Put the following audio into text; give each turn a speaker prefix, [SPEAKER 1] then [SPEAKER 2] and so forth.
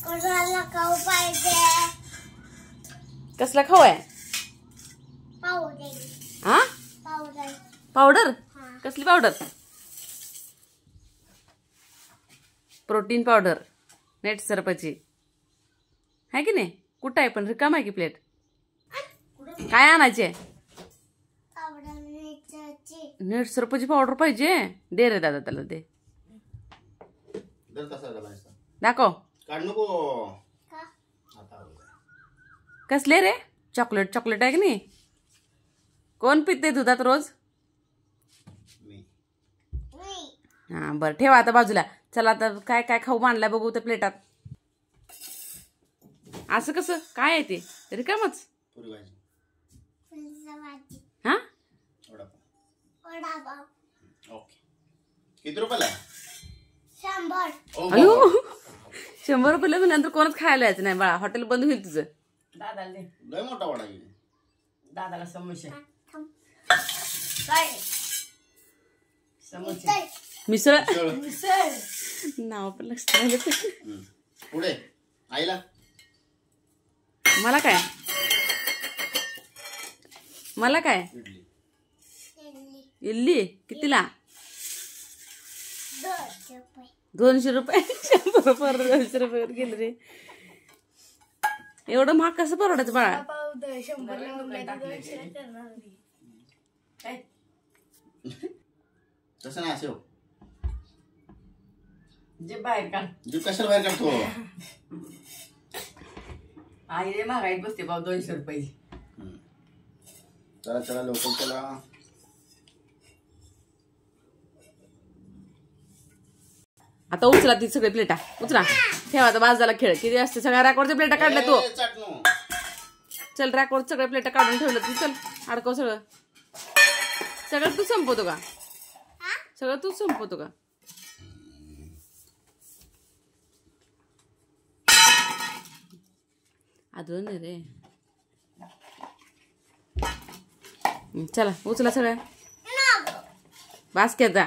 [SPEAKER 1] कोणाला खाऊ पाहिजे?
[SPEAKER 2] कसला खाऊ आहे?
[SPEAKER 1] पावडर.
[SPEAKER 2] हा
[SPEAKER 1] पावडर.
[SPEAKER 2] पावडर?
[SPEAKER 1] हा.
[SPEAKER 2] कसली पावडर? प्रोटीन पावडर नेट सरपाची आहे की नाही? कुठं आहे पण रिकाम आहे की प्लेट? काय आणायचे?
[SPEAKER 1] पावडर मिरची.
[SPEAKER 2] नेट सरपाची पावडर पाहिजे? दे रे दादा त्याला दे. दाखव.
[SPEAKER 1] का?
[SPEAKER 2] कसले रे? चॉकलेट चॉकलेट आहे की नाही? कोण पिते दुधात रोज?
[SPEAKER 1] मी.
[SPEAKER 2] हा बरं ठेवा आता बाजूला. चला आता काय काय खाऊ मांडलाय बघू त्या प्लेटात. असं कसं काय आहे ते? रिकामच. हा
[SPEAKER 1] वडापाव.
[SPEAKER 3] किती रुपयाला?
[SPEAKER 1] 100.
[SPEAKER 2] अयो 100 रुपये नंतर कोणच खायला यायचं नाही बाळा. हॉटेल बंद होईल तुझं.
[SPEAKER 3] दादाला दे. लय मोठा वडा आहे. दादाला समोसे.
[SPEAKER 1] काय?
[SPEAKER 3] समोसे.
[SPEAKER 2] मिसळ.
[SPEAKER 3] मिसळ.
[SPEAKER 2] नाव पण लक्षात राहिलं.
[SPEAKER 3] पुढे आईला.
[SPEAKER 2] मला काय? मला काय?
[SPEAKER 3] इडली.
[SPEAKER 2] इडली कितीला?
[SPEAKER 1] 200
[SPEAKER 2] 200 रुपये.
[SPEAKER 1] रुपये.
[SPEAKER 2] 100 रुपये 200 रुपये गेले रे. एवढं महाग कसं परवडायचं बाळा?
[SPEAKER 3] तसं नाही असेल.
[SPEAKER 4] जे बाहेर काढ.
[SPEAKER 3] जीप कशाला बाहेर काढतो?
[SPEAKER 4] आई रे महागाईत बसते भाऊ 200 रुपये.
[SPEAKER 3] चला चला लवकर चला.
[SPEAKER 2] आता उचला ती सगळी प्लेटा. उचला ठेवा आता बाजूला खेळ. किती असते सगळ्या रॅकवरच्या प्लेटा काढल्या तू. चल रॅकवर सगळ्या प्लेटा काढून ठेवलं तू. चल अडकव सगळं. सगळं तू संपवतो का? सगळं तू संपवतो का? अजून रे. चला उचला सगळ्या. बास्केटचा